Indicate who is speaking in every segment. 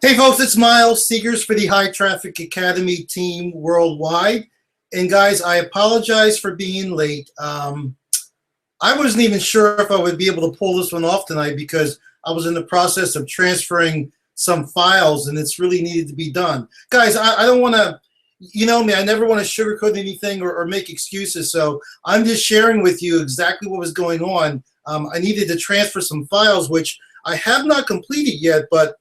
Speaker 1: Hey folks, it's Miles, Seekers for the High Traffic Academy team worldwide. And guys, I apologize for being late. I wasn't even sure if I would be able to pull this one off tonight because I was in the process of transferring some files and it's really needed to be done. Guys, I don't want to, you know me, I never want to sugarcoat anything or make excuses. So I'm just sharing with you exactly what was going on. I needed to transfer some files, which I have not completed yet, but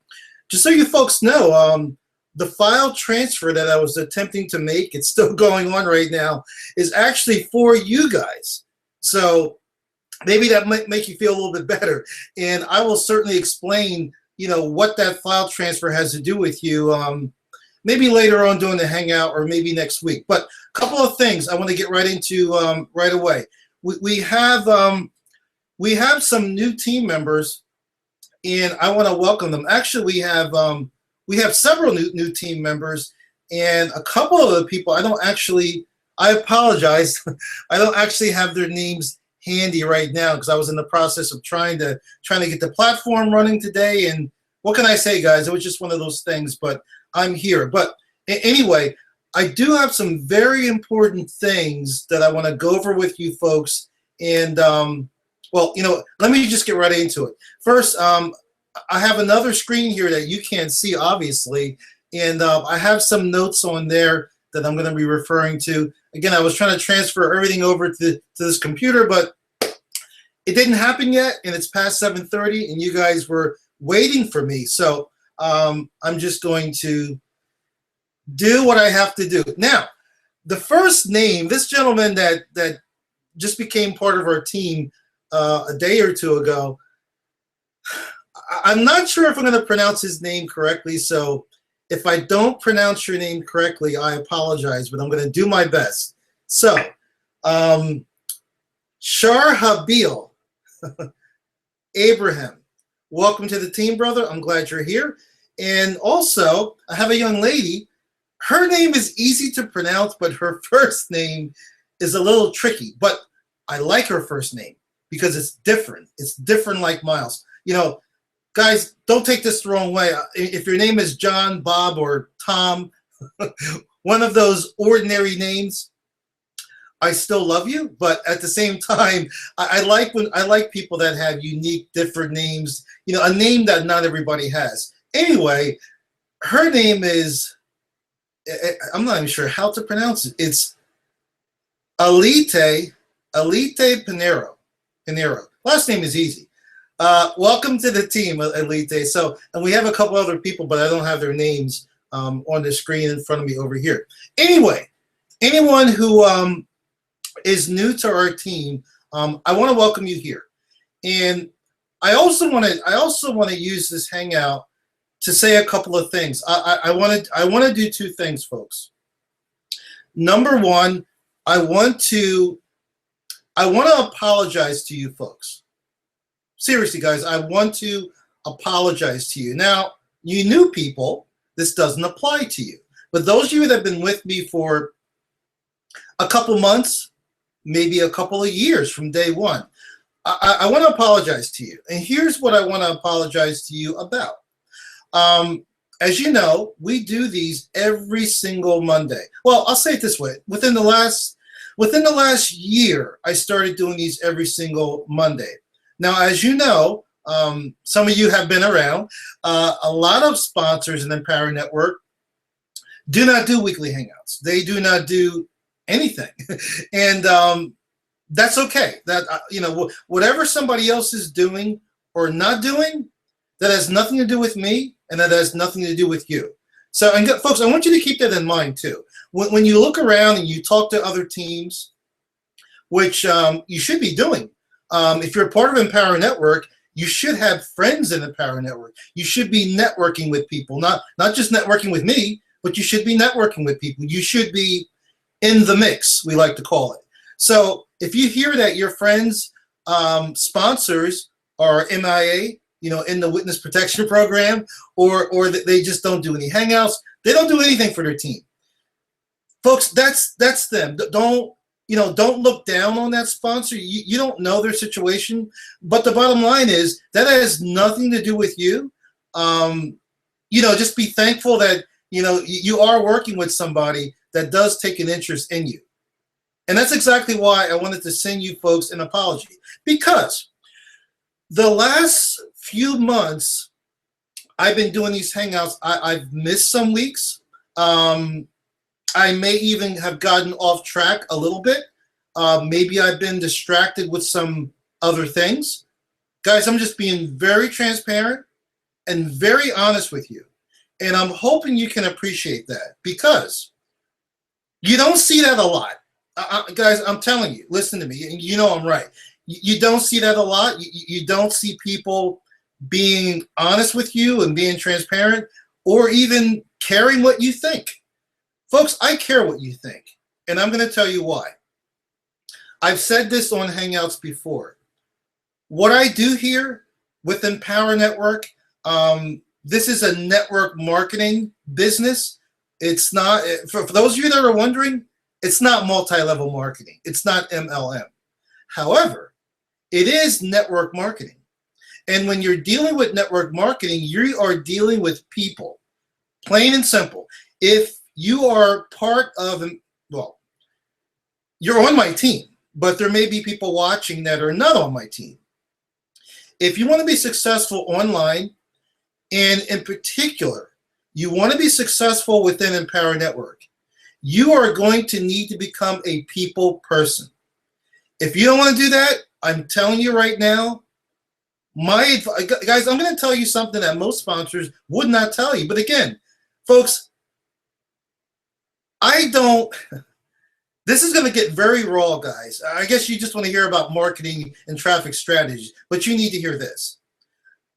Speaker 1: just so you folks know, the file transfer that I was attempting to make, it's still going on right now, is actually for you guys. So maybe that might make you feel a little bit better. And I will certainly explain, what that file transfer has to do with you, maybe later on during the Hangout or maybe next week. But a couple of things I want to get right into right away. We have some new team members, and I want to welcome them. Actually, we have several new team members, and a couple of the people I apologize, I don't actually have their names handy right now because I was in the process of trying to get the platform running today. And what can I say, guys? It was just one of those things, but I'm here. But anyway, I do have some very important things that I want to go over with you folks. And well, let me just get right into it. First, I have another screen here that you can't see, obviously, and I have some notes on there that I'm going to be referring to. Again, I was trying to transfer everything over to this computer, but it didn't happen yet, and it's past 7:30, and you guys were waiting for me. So I'm just going to do what I have to do. Now, the first name, this gentleman that just became part of our team a day or two ago, I'm not sure if I'm going to pronounce his name correctly, so if I don't pronounce your name correctly, I apologize, but I'm going to do my best. So, Sharhabil Abraham, welcome to the team, brother. I'm glad you're here. And also, I have a young lady. Her name is easy to pronounce, but her first name is a little tricky, but I like her first name because it's different. It's different like Miles. Guys, don't take this the wrong way. If your name is John, Bob, or Tom, one of those ordinary names, I still love you. But at the same time, I like people that have unique, different names. A name that not everybody has. Anyway, her name is, I'm not even sure how to pronounce it. It's Alite Pinero. Last name is easy. Welcome to the team, Elite. So, and we have a couple other people, but I don't have their names on the screen in front of me over here. Anyway, anyone who is new to our team, I want to welcome you here. And I also want to use this Hangout to say a couple of things. I want to do two things, folks. Number one, I want to apologize to you folks. Seriously, guys, I want to apologize to you. Now, you new people, this doesn't apply to you. But those of you that have been with me for a couple months, maybe a couple of years from day one, I want to apologize to you. And here's what I want to apologize to you about. As you know, we do these every single Monday. Well, I'll say it this way. Within the last year, I started doing these every single Monday. Now, as you know, some of you have been around. A lot of sponsors in the Empower Network do not do weekly Hangouts. They do not do anything. And that's okay. That whatever somebody else is doing or not doing, that has nothing to do with me, and that has nothing to do with you. So, and folks, I want you to keep that in mind too. When you look around and you talk to other teams, which you should be doing. If you're a part of Empower Network, you should have friends in Empower Network. You should be networking with people, not just networking with me, but you should be networking with people. You should be in the mix, we like to call it. So if you hear that your friends, sponsors are MIA, in the Witness Protection Program, or they just don't do any Hangouts, they don't do anything for their team. Folks, that's them. Don't look down on that sponsor. You don't know their situation. But the bottom line is that has nothing to do with you. just be thankful that, you are working with somebody that does take an interest in you. And that's exactly why I wanted to send you folks an apology. Because the last few months, I've been doing these Hangouts. I've missed some weeks. I may even have gotten off track a little bit. Maybe I've been distracted with some other things. Guys, I'm just being very transparent and very honest with you. And I'm hoping you can appreciate that, because you don't see that a lot. Guys, I'm telling you, listen to me, and I'm right. You don't see that a lot. You don't see people being honest with you and being transparent, or even caring what you think. Folks, I care what you think, and I'm going to tell you why. I've said this on Hangouts before. What I do here with Empower Network, this is a network marketing business. It's not, for those of you that are wondering, it's not multi-level marketing. It's not MLM. However, it is network marketing. And when you're dealing with network marketing, you are dealing with people, plain and simple. If you are part of, well, you're on my team, but there may be people watching that are not on my team. If you want to be successful online, and in particular, you want to be successful within Empower Network, you are going to need to become a people person. If you don't want to do that, I'm telling you right now, guys, I'm going to tell you something that most sponsors would not tell you. But again, folks, this is going to get very raw, guys. I guess you just want to hear about marketing and traffic strategies, but you need to hear this.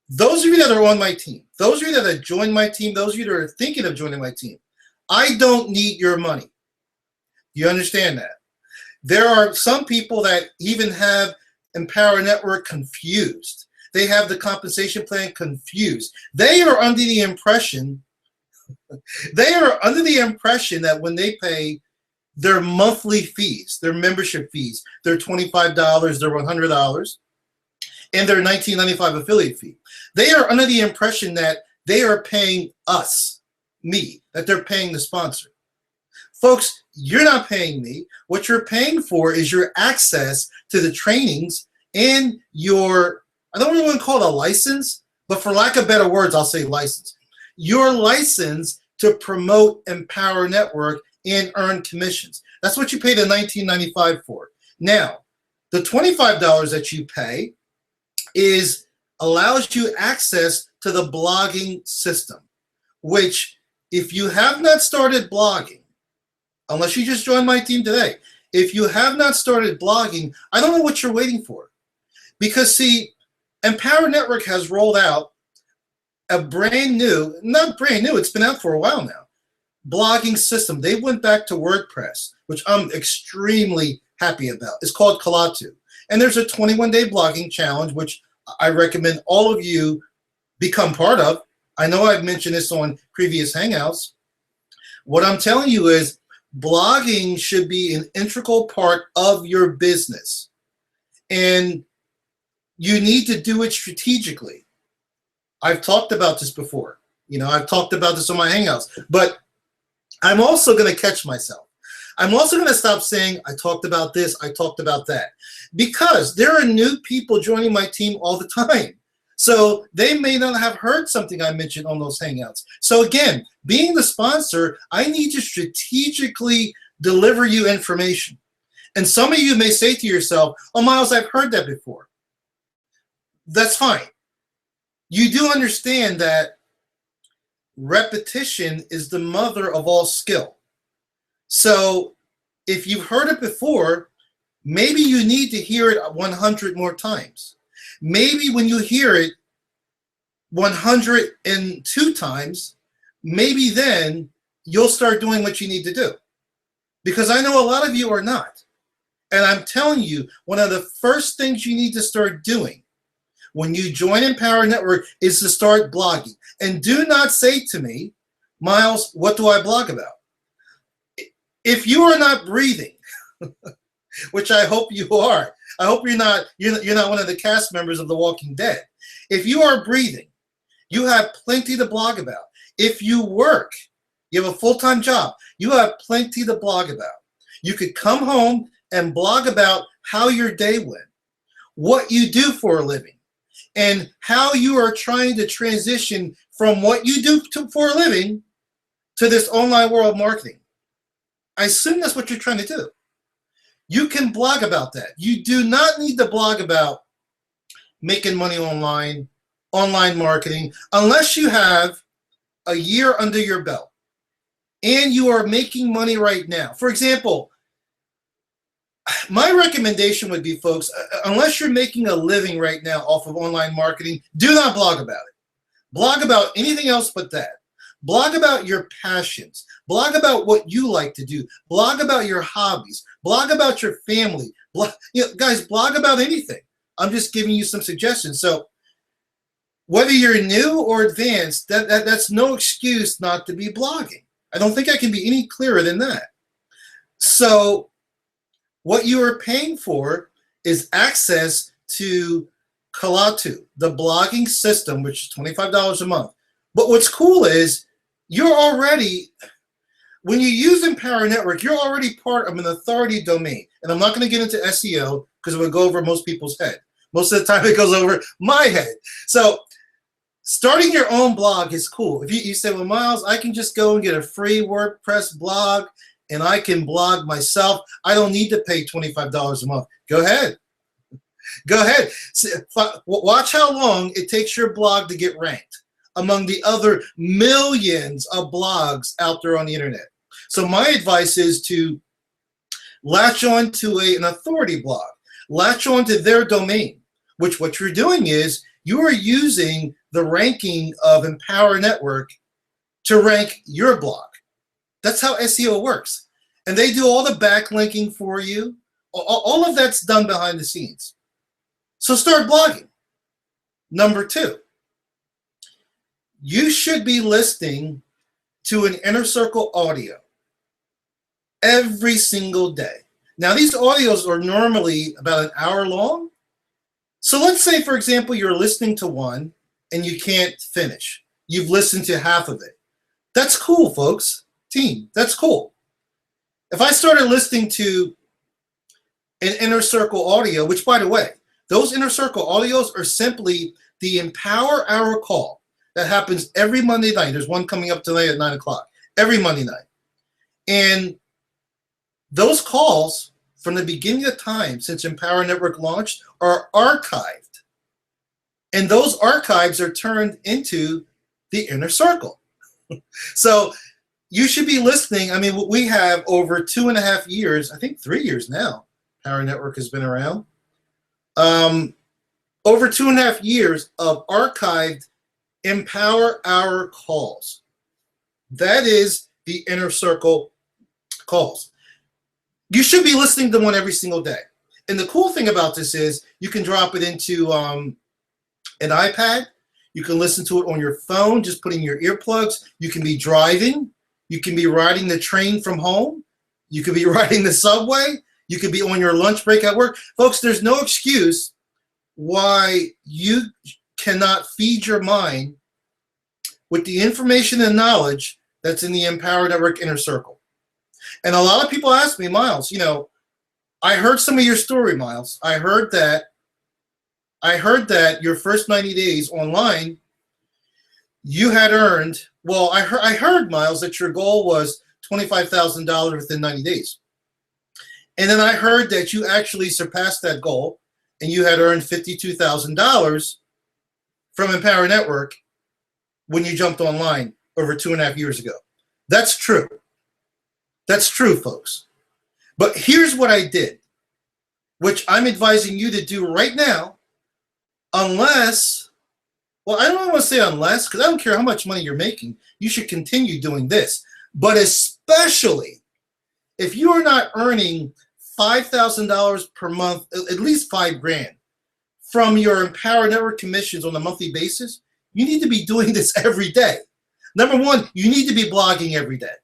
Speaker 1: Those of you that are on my team, those of you that have joined my team, those of you that are thinking of joining my team, I don't need your money. You understand that? There are some people that even have Empower Network confused. They have the compensation plan confused. They are under the impression that when they pay their monthly fees, their membership fees, their $25, their $100, and their $19.95 affiliate fee, they are under the impression that they are paying us, me, that they're paying the sponsor. Folks, you're not paying me. What you're paying for is your access to the trainings and your, I don't really want to call it a license, but for lack of better words, I'll say license. Your license to promote Empower Network and earn commissions. That's what you pay the $19.95 for. Now, the $25 that you pay allows you access to the blogging system, which if you have not started blogging, unless you just joined my team today, if you have not started blogging, I don't know what you're waiting for. Because see, Empower Network has rolled out a brand new, not brand new, it's been out for a while now, blogging system. They went back to WordPress, which I'm extremely happy about. It's called Kalatu. And there's a 21-day blogging challenge, which I recommend all of you become part of. I know I've mentioned this on previous Hangouts. What I'm telling you is blogging should be an integral part of your business. And you need to do it strategically. I've talked about this before. I've talked about this on my Hangouts. But I'm also going to catch myself. I'm also going to stop saying, I talked about this, I talked about that. Because there are new people joining my team all the time. So they may not have heard something I mentioned on those Hangouts. So again, being the sponsor, I need to strategically deliver you information. And some of you may say to yourself, oh, Miles, I've heard that before. That's fine. You do understand that repetition is the mother of all skill. So if you've heard it before, maybe you need to hear it 100 more times. Maybe when you hear it 102 times, maybe then you'll start doing what you need to do. Because I know a lot of you are not. And I'm telling you, one of the first things you need to start doing when you join Empower Network is to start blogging. And do not say to me, Miles, what do I blog about? If you are not breathing, which I hope you are, I hope you're not one of the cast members of The Walking Dead. If you are breathing, you have plenty to blog about. If you work, you have a full-time job, you have plenty to blog about. You could come home and blog about how your day went, what you do for a living, and how you are trying to transition from what you do for a living to this online world marketing. I assume that's what you're trying to do. You can blog about that. You do not need to blog about making money online, online marketing, unless you have a year under your belt and you are making money right now. For example, my recommendation would be, folks, unless you're making a living right now off of online marketing, do not blog about it. Blog about anything else but that. Blog about your passions. Blog about what you like to do. Blog about your hobbies. Blog about your family. Guys, blog about anything. I'm just giving you some suggestions. So whether you're new or advanced, that's no excuse not to be blogging. I don't think I can be any clearer than that. So what you are paying for is access to Kalatu, the blogging system, which is $25 a month. But what's cool is you're already, when you use Empower Network, you're already part of an authority domain. And I'm not going to get into SEO because it would go over most people's head. Most of the time it goes over my head. So starting your own blog is cool. If you say, well, Miles, I can just go and get a free WordPress blog and I can blog myself. I don't need to pay $25 a month. Go ahead. Go ahead. Watch how long it takes your blog to get ranked among the other millions of blogs out there on the internet. So my advice is to latch on to an authority blog. Latch on to their domain, which what you're doing is you are using the ranking of Empower Network to rank your blog. That's how SEO works. And they do all the backlinking for you. All of that's done behind the scenes. So start blogging. Number 2, you should be listening to an Inner Circle audio every single day. Now, these audios are normally about an hour long. So let's say, for example, you're listening to one and you can't finish. You've listened to half of it. That's cool, folks. Team, that's cool. If I started listening to an Inner Circle audio, which, by the way, those Inner Circle audios are simply the Empower Hour call that happens every Monday night. There's one coming up today at 9 o'clock, every Monday night. And those calls from the beginning of time since Empower Network launched are archived. And those archives are turned into the Inner Circle. So you should be listening. I mean, we have over 2.5 years, I think 3 years now, Empower Network has been around. Over 2.5 years of archived Empower Hour calls. That is the Inner Circle calls. You should be listening to one every single day. And the cool thing about this is you can drop it into an iPad. You can listen to it on your phone, just putting your earplugs. You can be driving. You can be riding the train from home. You could be riding the subway. You could be on your lunch break at work. Folks, there's no excuse why you cannot feed your mind with the information and knowledge that's in the Empower Network Inner Circle. And a lot of people ask me, Miles, I heard some of your story, Miles. I heard that your first 90 days online, you had earned, well, I heard, Miles, that your goal was $25,000 within 90 days. And then I heard that you actually surpassed that goal and you had earned $52,000 from Empower Network when you jumped online over 2.5 years ago. That's true. That's true, folks. But here's what I did, which I'm advising you to do right now, unless, well, I don't want to say unless, because I don't care how much money you're making. You should continue doing this. But especially if you are not earning $5,000 per month, at least $5,000 from your Empower Network commissions on a monthly basis, you need to be doing this every day. Number 1, you need to be blogging every day.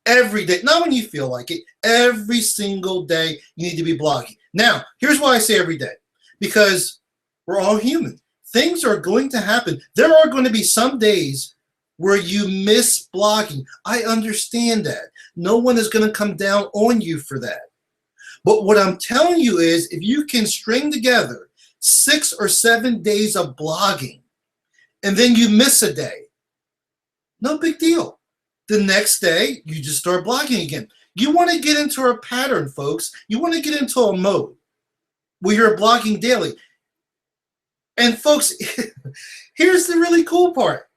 Speaker 1: Every day, not when you feel like it. Every single day, you need to be blogging. Now, here's why I say every day. Because we're all human. Things are going to happen. There are going to be some days where you miss blogging. I understand that. No one is going to come down on you for that. But what I'm telling you is, if you can string together 6 or 7 days of blogging, and then you miss a day, no big deal. The next day, you just start blogging again. You want to get into a pattern, folks. You want to get into a mode where you're blogging daily. And folks, here's the really cool part.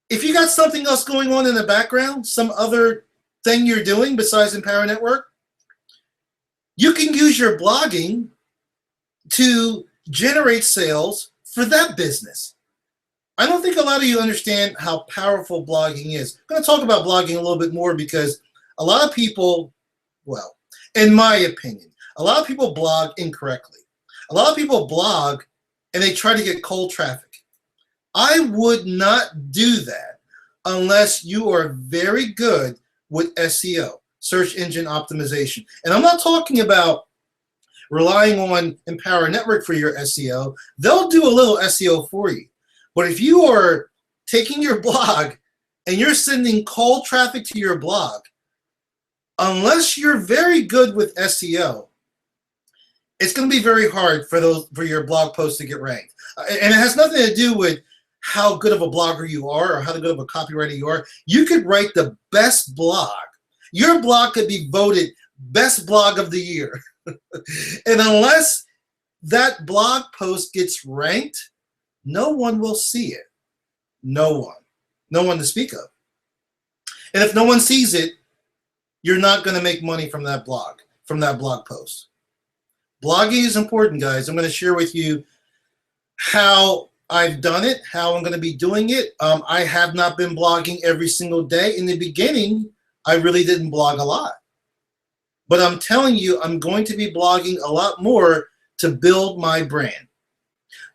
Speaker 1: If you got something else going on in the background, some other thing you're doing besides Empower Network, you can use your blogging to generate sales for that business. I don't think a lot of you understand how powerful blogging is. I'm going to talk about blogging a little bit more because a lot of people, well, in my opinion, a lot of people blog incorrectly. A lot of people blog and they try to get cold traffic. I would not do that unless you are very good with SEO, search engine optimization. And I'm not talking about relying on Empower Network for your SEO. They'll do a little SEO for you. But if you are taking your blog and you're sending cold traffic to your blog, unless you're very good with SEO, it's going to be very hard for your blog posts to get ranked. And it has nothing to do with how good of a blogger you are or how good of a copywriter you are. You could write the best blog. Your blog could be voted best blog of the year. And unless that blog post gets ranked, no one will see it. No one. No one to speak of. And if no one sees it, you're not going to make money from that blog post. Blogging is important, guys. I'm going to share with you how I've done it, how I'm going to be doing it. I have not been blogging every single day. In the beginning, I really didn't blog a lot. But I'm telling you, I'm going to be blogging a lot more to build my brand.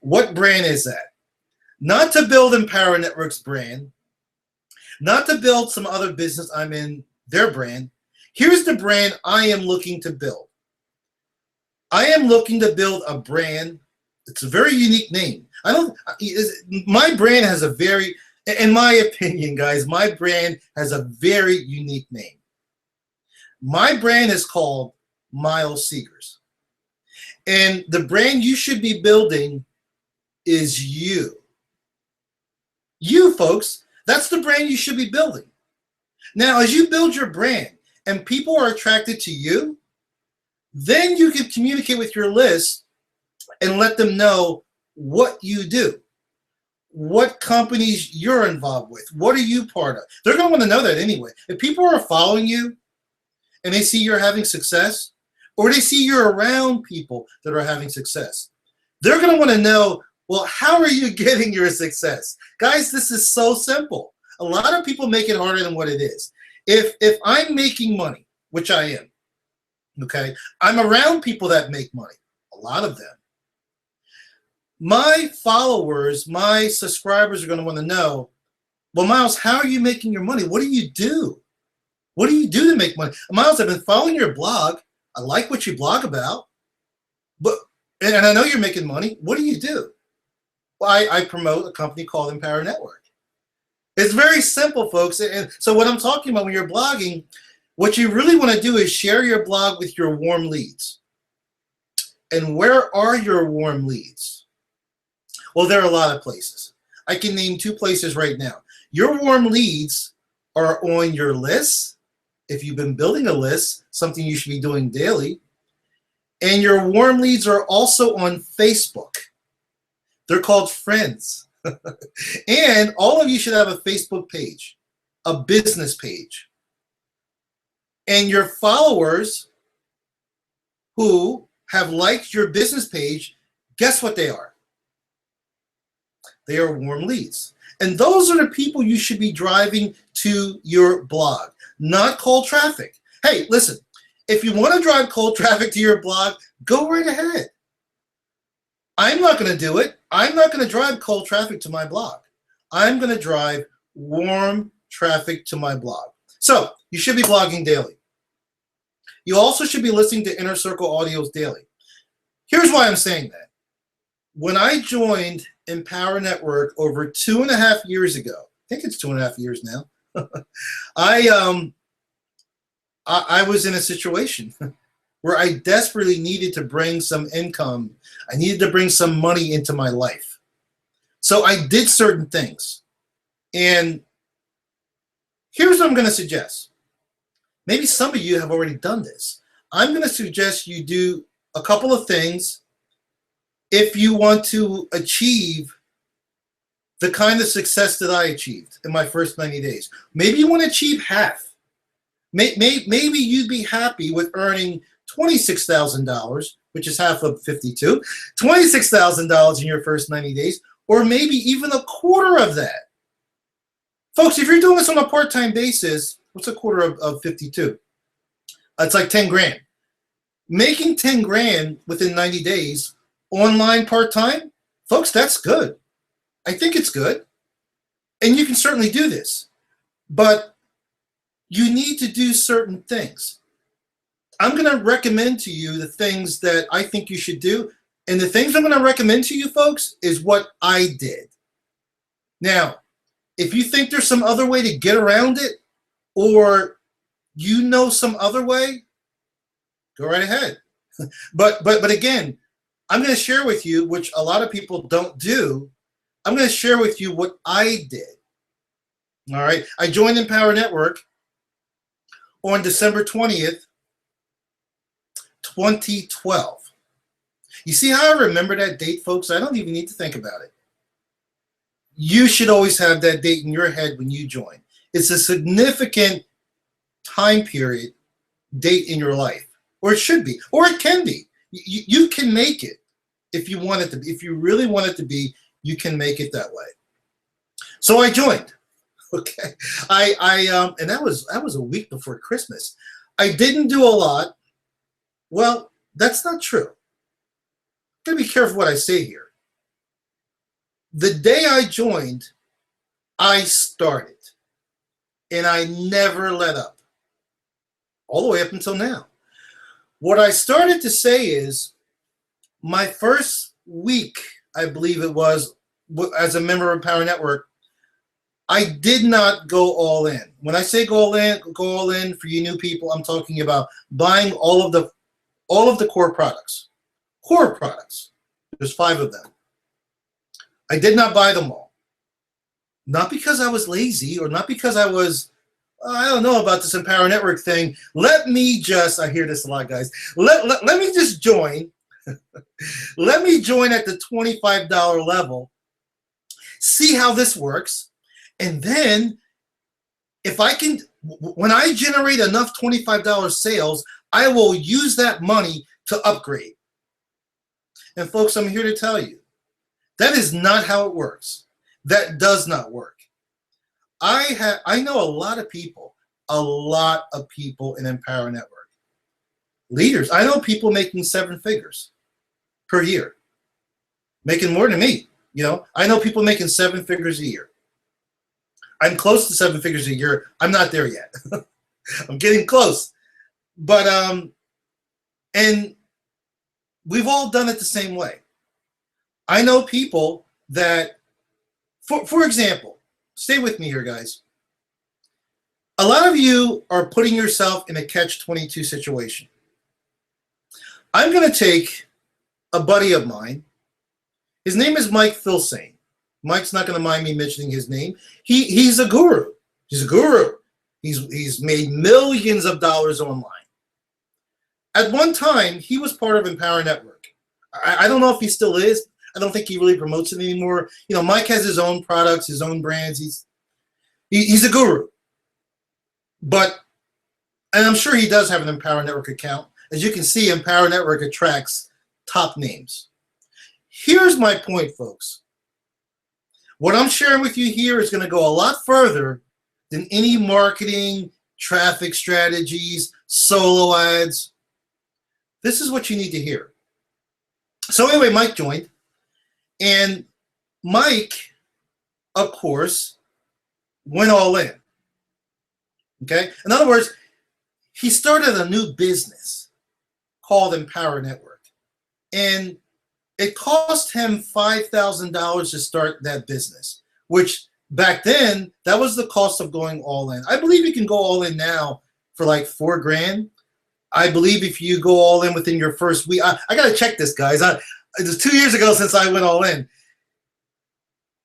Speaker 1: What brand is that? Not to build Empower Network's brand, not to build some other business I'm in, their brand. Here's the brand I am looking to build. I am looking to build a brand. It's a very unique name. My brand has a very, in my opinion, guys, my brand has a very unique name. My brand is called Miles Seegers. And the brand you should be building is you. You, folks, that's the brand you should be building. Now, as you build your brand and people are attracted to you, then you can communicate with your list and let them know what you do, what companies you're involved with, what are you part of. They're going to want to know that anyway. If people are following you and they see you're having success, or they see you're around people that are having success, they're going to want to know, well, how are you getting your success? Guys, this is so simple. A lot of people make it harder than what it is. If I'm making money, which I am, okay, I'm around people that make money, a lot of them. My followers, my subscribers are going to want to know, well, Miles, how are you making your money? What do you do? What do you do to make money? Miles, I've been following your blog. I like what you blog about, and I know you're making money. What do you do? Well, I promote a company called Empower Network. It's very simple, folks. And so what I'm talking about when you're blogging, what you really want to do is share your blog with your warm leads. And where are your warm leads? Well, there are a lot of places. I can name 2 places right now. Your warm leads are on your lists. If you've been building a list, something you should be doing daily. And your warm leads are also on Facebook. They're called friends. And all of you should have a Facebook page, a business page. And your followers who have liked your business page, guess what they are? They are warm leads. And those are the people you should be driving to your blog, not cold traffic. Hey, listen, if you want to drive cold traffic to your blog, go right ahead. I'm not going to do it. I'm not going to drive cold traffic to my blog. I'm going to drive warm traffic to my blog. So you should be blogging daily. You also should be listening to Inner Circle audios daily. Here's why I'm saying that. When I joined Empower Network over 2.5 years ago, I think it's 2.5 years now, I I was in a situation where I desperately needed to bring some income. I needed to bring some money into my life. So I did certain things. And here's what I'm going to suggest. Maybe some of you have already done this. I'm going to suggest you do a couple of things if you want to achieve the kind of success that I achieved in my first 90 days. Maybe you want to achieve half. Maybe you'd be happy with earning $26,000, which is half of 52, $26,000 in your first 90 days, or maybe even a quarter of that. Folks, if you're doing this on a part-time basis, what's a quarter of 52? It's like 10 grand. Making 10 grand within 90 days, online part-time, folks, that's good. I think it's good. And you can certainly do this. But you need to do certain things. I'm going to recommend to you the things that I think you should do. And the things I'm going to recommend to you, folks, is what I did. Now, if you think there's some other way to get around it, or you know some other way, go right ahead. But again, I'm going to share with you, which a lot of people don't do, I'm going to share with you what I did. All right. I joined Empower Network on December 20th, 2012. You see how I remember that date, folks? I don't even need to think about it. You should always have that date in your head when you join. It's a significant time period, date in your life, or it should be, or it can be. You can make it if you want it to be. If you really want it to be, you can make it that way. So I joined. Okay, and that was a week before Christmas. I didn't do a lot. Well, that's not true. I'm gonna be careful what I say here. The day I joined, I started, and I never let up, all the way up until now. What I started to say is, my first week, I believe it was, as a member of Empower Network, I did not go all in. When I say go all in for you new people, I'm talking about buying all of the core products. Core products. There's 5 of them. I did not buy them all. Not because I was lazy, or not because I was, I don't know about this Empower Network thing. Let me just, I hear this a lot, guys. Let me just join. Let me join at the $25 level, see how this works, and then if I can, when I generate enough $25 sales, I will use that money to upgrade. And folks, I'm here to tell you, that is not how it works. That does not work. I know a lot of people in Empower Network. Leaders. I know people making 7 figures per year, making more than me. You know, I know people making 7 figures a year. I'm close to 7 figures a year. I'm not there yet. I'm getting close. But and we've all done it the same way. I know people that, for example, stay with me here, guys. A lot of you are putting yourself in a catch-22 situation. I'm going to take a buddy of mine. His name is Mike Filsane. Mike's not going to mind me mentioning his name. He's a guru. He's a guru. He's made millions of dollars online. At one time, he was part of Empower Network. I don't know if he still is. I don't think he really promotes it anymore. You know, Mike has his own products, his own brands. He's a guru. But, and I'm sure he does have an Empower Network account. As you can see, Empower Network attracts top names. Here's my point, folks. What I'm sharing with you here is going to go a lot further than any marketing, traffic strategies, solo ads. This is what you need to hear. So anyway, Mike joined. And Mike, of course, went all in. Okay? In other words, he started a new business called Empower Network. And It cost him $5,000 to start that business, which back then, that was the cost of going all in. I believe you can go all in now for like $4,000. I believe if you go all in within your first week, I got to check this, guys. It was 2 years ago since I went all in.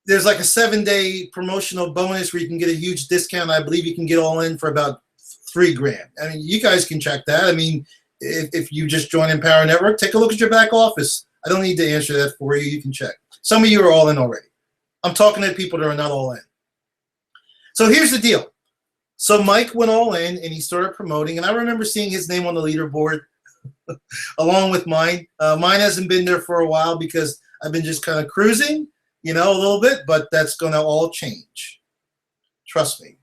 Speaker 1: There's like a 7-day promotional bonus where you can get a huge discount. I believe you can get all in for about $3,000. I mean, you guys can check that. I mean, if you just join Empower Network, take a look at your back office. I don't need to answer that for you. You can check. Some of you are all in already. I'm talking to people that are not all in. So here's the deal. So Mike went all in and he started promoting, and I remember seeing his name on the leaderboard along with mine. Mine hasn't been there for a while because I've been just kind of cruising, you know, a little bit, but that's going to all change. Trust me.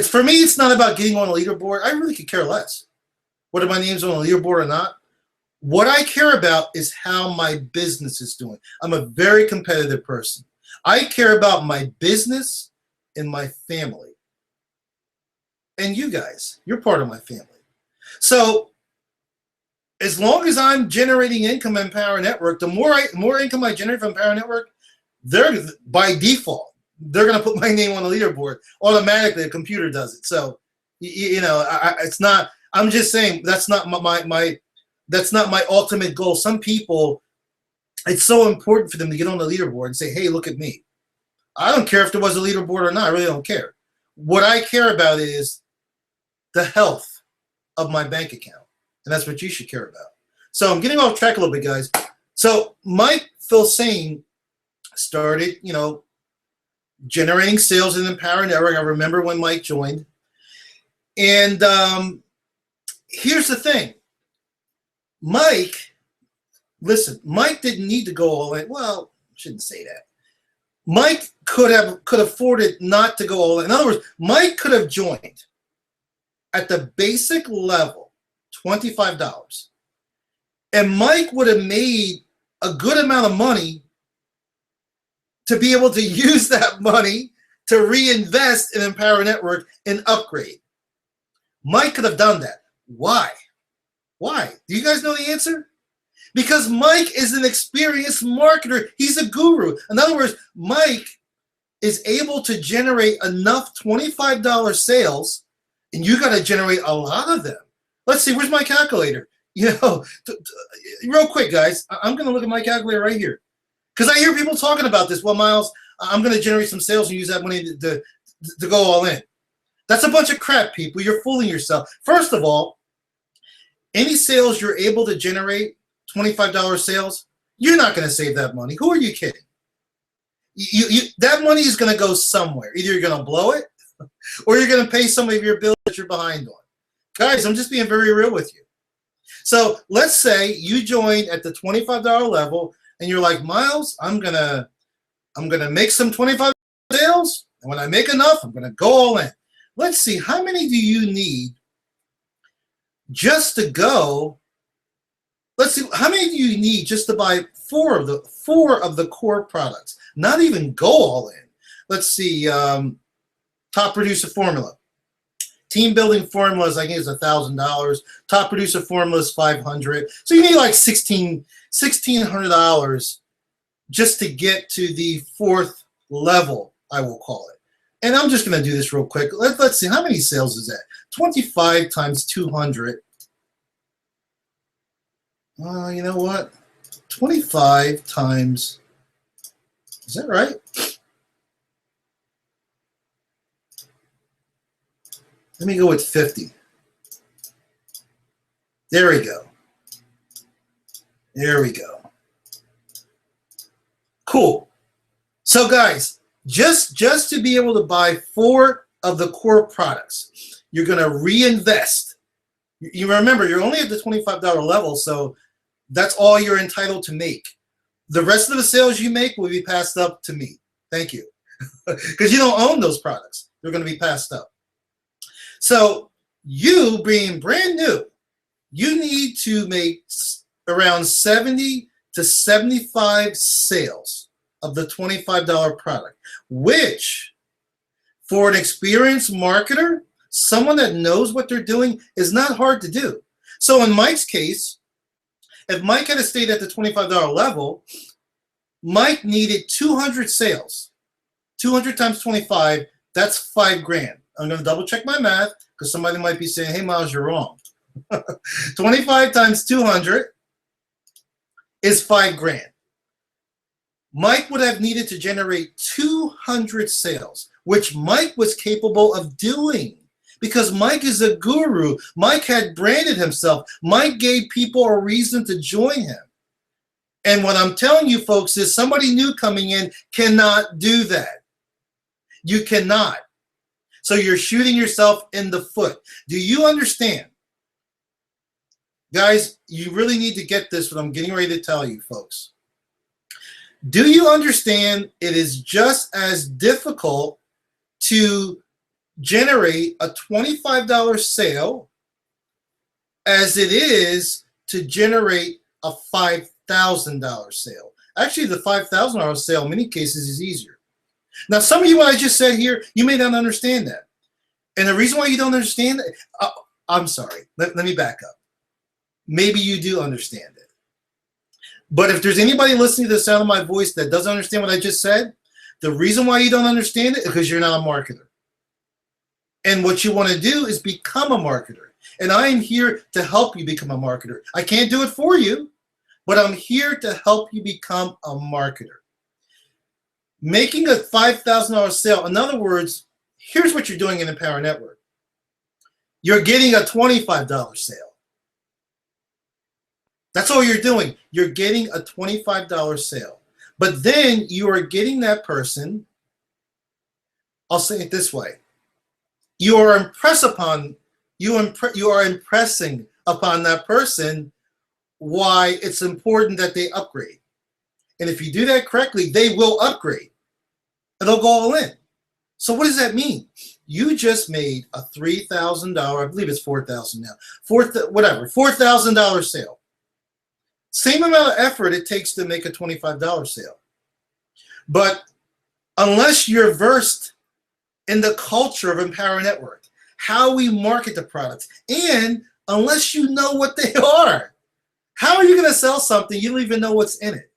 Speaker 1: For me, it's not about getting on a leaderboard. I really could care less whether my name's on a leaderboard or not. What I care about is how my business is doing. I'm a very competitive person. I care about my business and my family. And you guys, you're part of my family. So as long as I'm generating income in Empower Network, the more income I generate from Empower Network, they're by default, they're going to put my name on the leaderboard automatically. The computer does it. So you know, it's not. I'm just saying that's not that's not my ultimate goal. Some people, it's so important for them to get on the leaderboard and say, "Hey, look at me." I don't care if there was a leaderboard or not. I really don't care. What I care about is the health of my bank account, and that's what you should care about. So I'm getting off track a little bit, guys. So Mike Filsaime started, you know, generating sales in Empower Network. I remember when Mike joined. And here's the thing. Mike, listen, Mike didn't need to go all in. Well, I shouldn't say that. Mike could afford it not to go all in. In other words, Mike could have joined at the basic level, $25. And Mike would have made a good amount of money to be able to use that money to reinvest in Empower Network and upgrade. Mike could have done that. Why? Why? Do you guys know the answer? Because Mike is an experienced marketer. He's a guru. In other words, Mike is able to generate enough $25 sales, and you got to generate a lot of them. Let's see, where's my calculator? You know, real quick, guys, I'm going to look at my calculator right here. Because I hear people talking about this. Well, Miles, I'm going to generate some sales and use that money to go all in. That's a bunch of crap, people. You're fooling yourself. First of all, any sales you're able to generate, $25 sales, you're not going to save that money. Who are you kidding? That money is going to go somewhere. Either you're going to blow it or you're going to pay some of your bills that you're behind on. Guys, I'm just being very real with you. So let's say you join at the $25 level and you're like, Miles, I'm gonna make some $25 sales, and when I make enough, I'm gonna go all in. Let's see, how many do you need just to go? Let's see, how many do you need just to buy four of the core products? Not even go all in. Let's see, top producer formula. Team building formulas, I think, is $1,000. Top producer formula is $500. So you need like $1,600 just to get to the fourth level, I will call it. And I'm just going to do this real quick. Let's see, how many sales is that? 25 times 200. You know what? 25 times, is that right? Let me go with 50. There we go. There we go. Cool. So guys, just to be able to buy 4 of the core products, you're going to reinvest. You remember, you're only at the $25 level, so that's all you're entitled to make. The rest of the sales you make will be passed up to me. Thank you. Because you don't own those products. They're going to be passed up. So you being brand new, you need to make around 70 to 75 sales of the $25 product, which for an experienced marketer, someone that knows what they're doing, is not hard to do. So in Mike's case, if Mike had stayed at the $25 level, Mike needed 200 sales. 200 times 25, that's $5,000. I'm going to double check my math because somebody might be saying, hey, Miles, you're wrong. 25 times 200 is $5,000. Mike would have needed to generate 200 sales, which Mike was capable of doing because Mike is a guru. Mike had branded himself. Mike gave people a reason to join him. And what I'm telling you, folks, is somebody new coming in cannot do that. You cannot. So you're shooting yourself in the foot. Do you understand? Guys, you really need to get this, what I'm getting ready to tell you, folks. Do you understand it is just as difficult to generate a $25 sale as it is to generate a $5,000 sale? Actually, the $5,000 sale in many cases is easier. Now, some of you, what I just said here, you may not understand that. And the reason why you don't understand that, I'm sorry, let me back up. Maybe you do understand it. But if there's anybody listening to the sound of my voice that doesn't understand what I just said, the reason why you don't understand it is because you're not a marketer. And what you want to do is become a marketer. And I am here to help you become a marketer. I can't do it for you, but I'm here to help you become a marketer. Making a $5,000 sale, in other words, here's what you're doing in Empower Network. You're getting a $25 sale. That's all you're doing. You're getting a $25 sale. But then you are getting that person, I'll say it this way. You are impressing upon that person why it's important that they upgrade. And if you do that correctly, they will upgrade. And they'll go all in. So what does that mean? You just made a $3,000, I believe it's $4,000 now, $4,000 sale. Same amount of effort it takes to make a $25 sale. But unless you're versed in the culture of Empower Network, how we market the products, and unless you know what they are, how are you going to sell something you don't even know what's in it?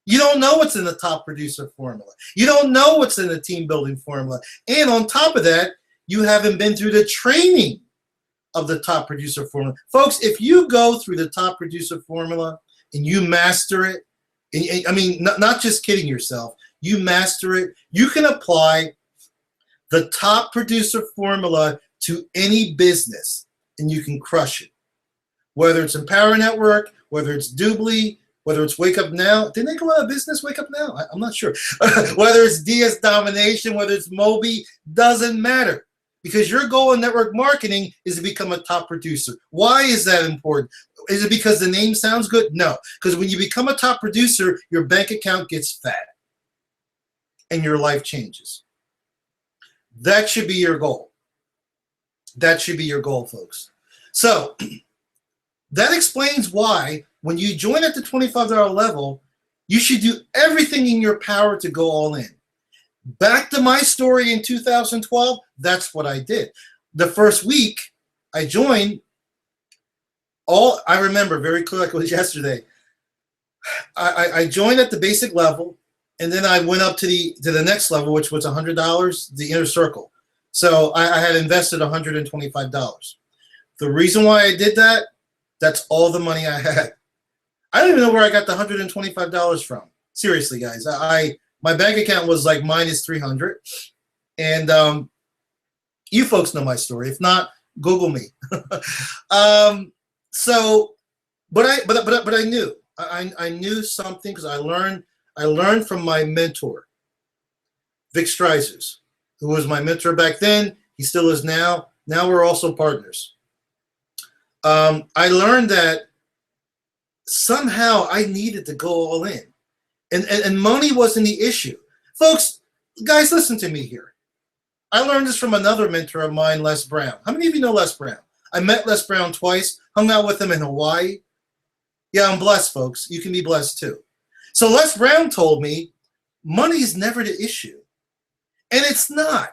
Speaker 1: You don't know what's in the top producer formula. You don't know what's in the team building formula. And on top of that, you haven't been through the training of the top producer formula. Folks, if you go through the top producer formula and you master it, I mean, not just kidding yourself, you master it, you can apply the top producer formula to any business and you can crush it. Whether it's Empower Network, whether it's Doobly, whether it's Wake Up Now. Didn't they go out of business, Wake Up Now? I'm not sure. Whether it's DS Domination, whether it's Moby, doesn't matter. Because your goal in network marketing is to become a top producer. Why is that important? Is it because the name sounds good? No. Because when you become a top producer, your bank account gets fat. And your life changes. That should be your goal. That should be your goal, folks. So, that explains why when you join at the $25 level, you should do everything in your power to go all in. Back to my story in 2012, that's what I did. The first week I joined, I remember very clearly, like it was yesterday. I joined at the basic level, and then I went up to the next level, which was $100, the inner circle. So I had invested $125. The reason why I did that, that's all the money I had. I don't even know where I got the $125 from. Seriously, guys. My bank account was like minus $300. And you folks know my story. If not, Google me. But I knew. I knew something because I learned from my mentor, Vic Streisers, who was my mentor back then. He still is now. Now we're also partners. I learned that somehow I needed to go all in. And money wasn't the issue. Folks, guys, listen to me here. I learned this from another mentor of mine, Les Brown. How many of you know Les Brown? I met Les Brown twice, hung out with him in Hawaii. Yeah, I'm blessed, folks. You can be blessed too. So Les Brown told me, money is never the issue. And it's not.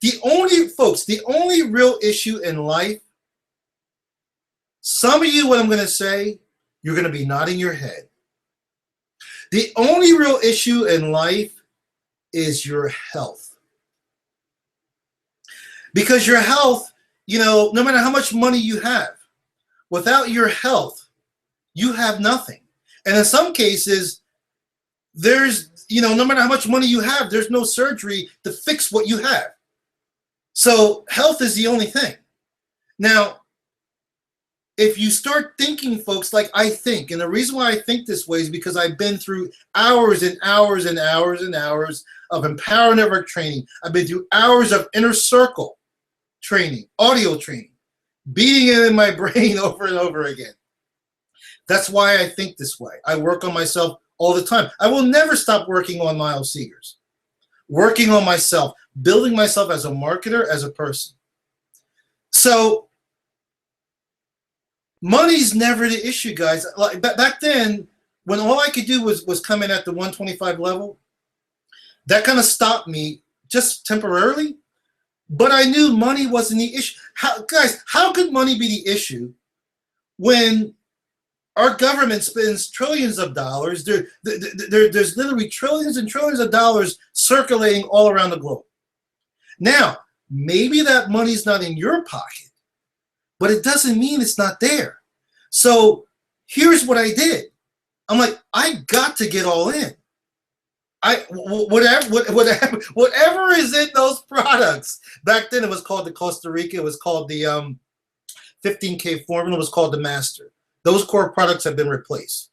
Speaker 1: The only real issue in life, some of you, what I'm going to say, you're going to be nodding your head. The only real issue in life is your health. Because your health, no matter how much money you have, without your health, you have nothing. And in some cases, there's, no matter how much money you have, there's no surgery to fix what you have. So health is the only thing. Now, if you start thinking, folks, like I think, and the reason why I think this way is because I've been through hours and hours and hours and hours of Empower Network training. I've been through hours of inner circle training, audio training, beating it in my brain over and over again. That's why I think this way. I work on myself all the time. I will never stop working on Miles Seegers, working on myself, building myself as a marketer, as a person. So money's never the issue, guys. Like back then, when all I could do was come in at the 125 level, that kind of stopped me just temporarily. But I knew money wasn't the issue. How could money be the issue when our government spends trillions of dollars? There's literally trillions and trillions of dollars circulating all around the globe. Now, maybe that money's not in your pocket, but it doesn't mean it's not there. So here's what I did. I'm like, I got to get all in. Whatever is in those products. Back then it was called the Costa Rica. It was called the 15K formula. It was called the Master. Those core products have been replaced.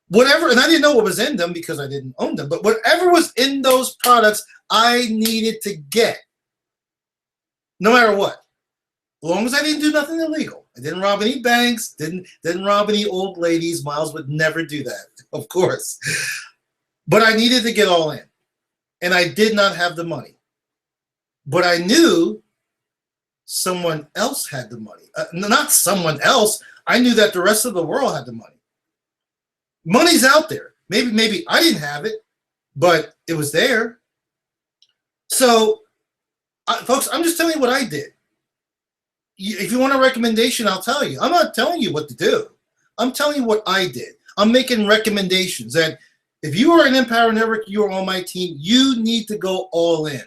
Speaker 1: Whatever, and I didn't know what was in them because I didn't own them, but whatever was in those products, I needed to get. No matter what. As long as I didn't do nothing illegal. I didn't rob any banks, didn't rob any old ladies. Miles would never do that, of course. But I needed to get all in. And I did not have the money. But I knew someone else had the money. Not someone else. I knew that the rest of the world had the money. Money's out there. Maybe I didn't have it, but it was there. So, folks, I'm just telling you what I did. If you want a recommendation, I'll tell you. I'm not telling you what to do. I'm telling you what I did. I'm making recommendations that if you are an Empower Network, you are on my team, you need to go all in.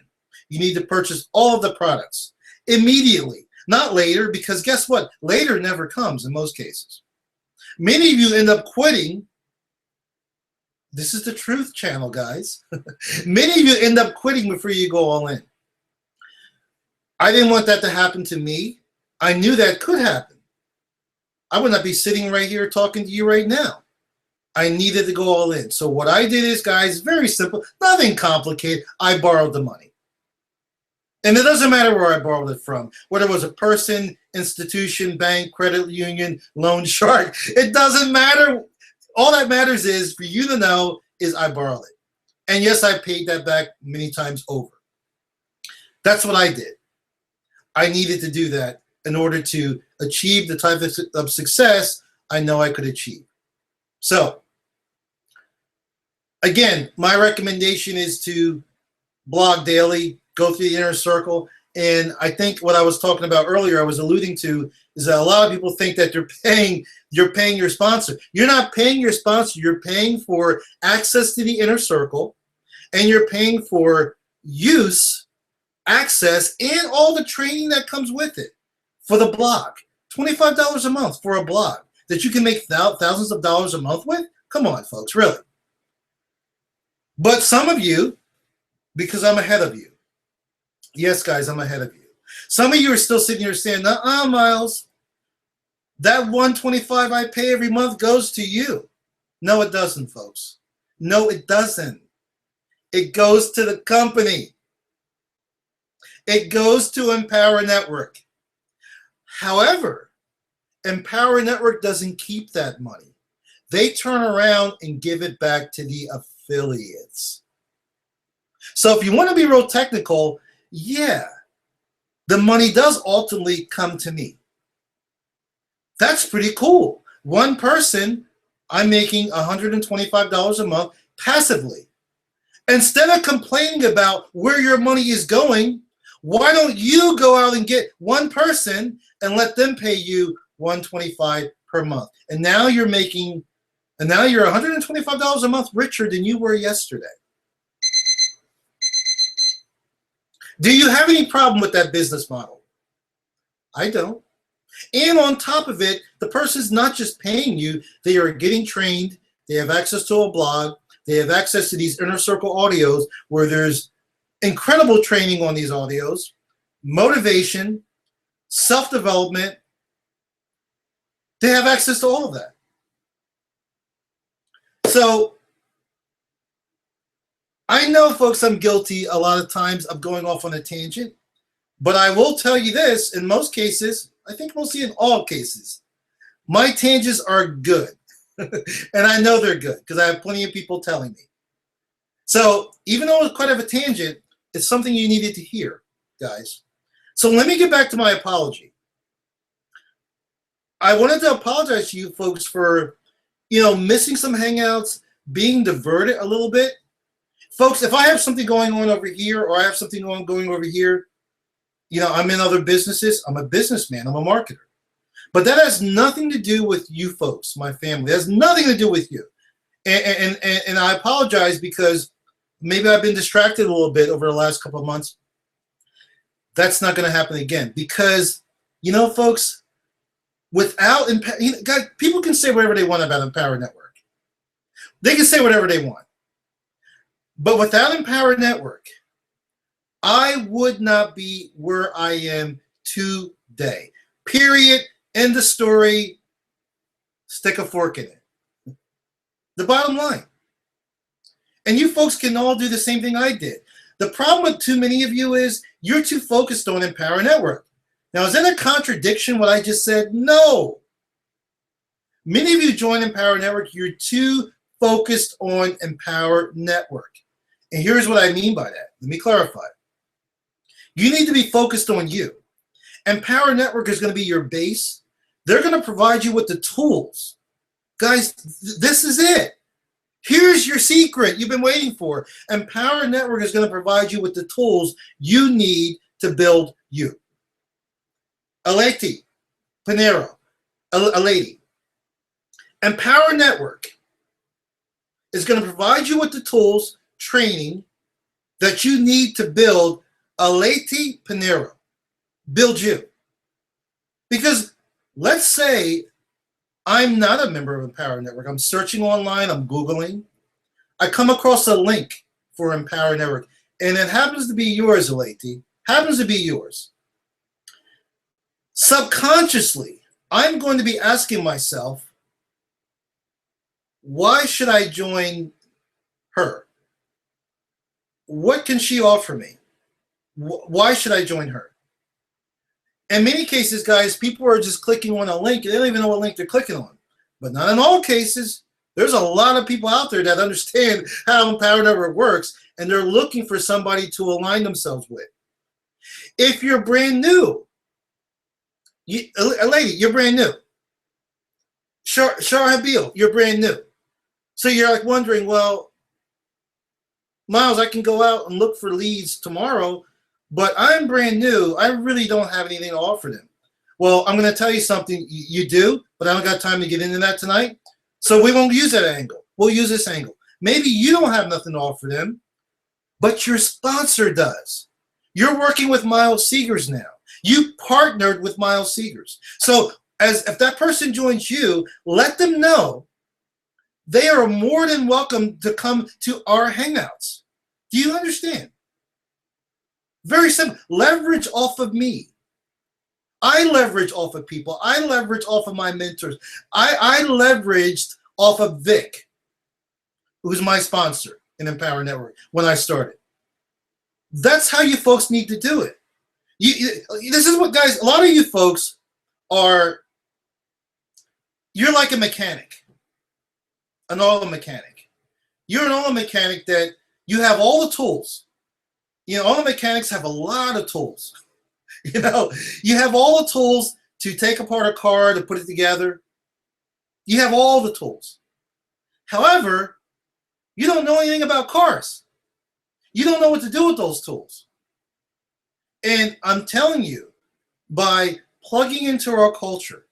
Speaker 1: You need to purchase all of the products immediately, not later, because guess what? Later never comes in most cases. Many of you end up quitting. This is the truth channel, guys. Many of you end up quitting before you go all in. I didn't want that to happen to me. I knew that could happen. I would not be sitting right here talking to you right now. I needed to go all in. So what I did is, guys, very simple, nothing complicated. I borrowed the money. And it doesn't matter where I borrowed it from, whether it was a person, institution, bank, credit union, loan shark. It doesn't matter. All that matters is for you to know is I borrowed it. And yes, I paid that back many times over. That's what I did. I needed to do that in order to achieve the type of success I know I could achieve. So, again, my recommendation is to blog daily, go through the inner circle. And I think what I was talking about earlier, I was alluding to, is that a lot of people think that you're paying your sponsor. You're not paying your sponsor. You're paying for access to the inner circle, and you're paying for use, access, and all the training that comes with it for the blog. $25 a month for a blog that you can make thousands of dollars a month with? Come on, folks, really. But some of you, because I'm ahead of you. Yes, guys, I'm ahead of you. Some of you are still sitting here saying, Miles, that $125 I pay every month goes to you. No, it doesn't, folks. No, it doesn't. It goes to the company. It goes to Empower Network. However, Empower Network doesn't keep that money. They turn around and give it back to the affiliates. So if you want to be real technical, yeah, the money does ultimately come to me. That's pretty cool. One person, I'm making $125 a month passively. Instead of complaining about where your money is going, why don't you go out and get one person and let them pay you $125 per month. And now you're $125 a month richer than you were yesterday. Do you have any problem with that business model? I don't. And on top of it, the person's not just paying you, they are getting trained, they have access to a blog, they have access to these inner circle audios where there's incredible training on these audios, motivation, self-development. They have access to all of that. So I know, folks, I'm guilty a lot of times of going off on a tangent, but I will tell you this, in most cases, I think mostly in all cases, my tangents are good. And I know they're good because I have plenty of people telling me. So even though it's quite of a tangent, it's something you needed to hear, guys. So let me get back to my apology. I wanted to apologize to you folks for, missing some Hangouts, being diverted a little bit. Folks, if I have something going on over here or I have something going over here, I'm in other businesses. I'm a businessman. I'm a marketer. But that has nothing to do with you folks, my family. It has nothing to do with you. And I apologize because maybe I've been distracted a little bit over the last couple of months. That's not going to happen again because, folks, without guys, people can say whatever they want about Empower Network. They can say whatever they want. But without Empower Network, I would not be where I am today. Period. End of story. Stick a fork in it. The bottom line. And you folks can all do the same thing I did. The problem with too many of you is you're too focused on Empower Network. Now, is that a contradiction, what I just said? No. Many of you join Empower Network, you're too focused on Empower Network. And here's what I mean by that. Let me clarify. You need to be focused on you. Empower Network is going to be your base. They're going to provide you with the tools. Guys, this is it. Here's your secret you've been waiting for. Empower Network is going to provide you with the tools you need to build you. Aleti, Pinero, a lady. Empower Network is going to provide you with the tools, training that you need to build Aleti Pinero. Build you. Because let's say I'm not a member of Empower Network. I'm searching online, I'm Googling. I come across a link for Empower Network, and it happens to be yours, Aleti. Happens to be yours. Subconsciously, I'm going to be asking myself, why should I join her? What can she offer me? Why should I join her? In many cases, guys, people are just clicking on a link. They don't even know what link they're clicking on. But not in all cases. There's a lot of people out there that understand how Empower Network works, and they're looking for somebody to align themselves with. If you're brand new, a lady, you're brand new. Shar Habil, you're brand new. So you're like wondering, well, Miles, I can go out and look for leads tomorrow, but I'm brand new. I really don't have anything to offer them. Well, I'm going to tell you something. You do, but I don't got time to get into that tonight. So we won't use that angle. We'll use this angle. Maybe you don't have nothing to offer them, but your sponsor does. You're working with Miles Seegers now. You partnered with Miles Seegers. So if that person joins you, let them know they are more than welcome to come to our Hangouts. Do you understand? Very simple. Leverage off of me. I leverage off of people. I leverage off of my mentors. I leveraged off of Vic, who's my sponsor in Empower Network when I started. That's how you folks need to do it. This is what, guys, a lot of you folks are, you're like a mechanic, an auto mechanic. You're an auto mechanic that you have all the tools. Auto mechanics have a lot of tools. You have all the tools to take apart a car, to put it together. You have all the tools. However, you don't know anything about cars. You don't know what to do with those tools. And I'm telling you, by plugging into our culture,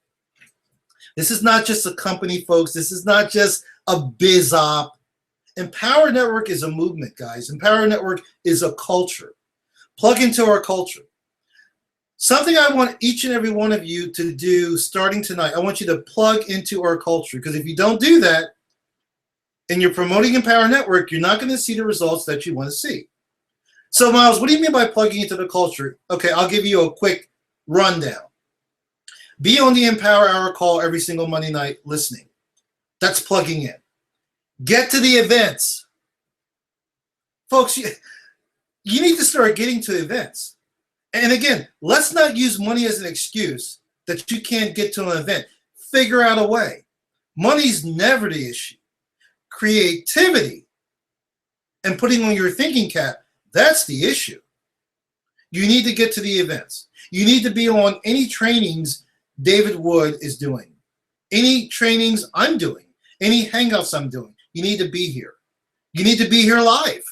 Speaker 1: This is not just a company, folks. This is not just a biz op. Empower Network is a movement, guys. Empower Network is a culture. Plug into our culture. Something I want each and every one of you to do starting tonight, I want you to plug into our culture, because if you don't do that and you're promoting Empower Network, you're not going to see the results that you want to see. So, Miles, what do you mean by plugging into the culture? Okay, I'll give you a quick rundown. Be on the Empower Hour call every single Monday night listening. That's plugging in. Get to the events. Folks, you need to start getting to events. And again, let's not use money as an excuse that you can't get to an event. Figure out a way. Money's never the issue. Creativity and putting on your thinking cap, that's the issue. You need to get to the events. You need to be on any trainings David Wood is doing, any trainings I'm doing, any Hangouts I'm doing. You need to be here. You need to be here live.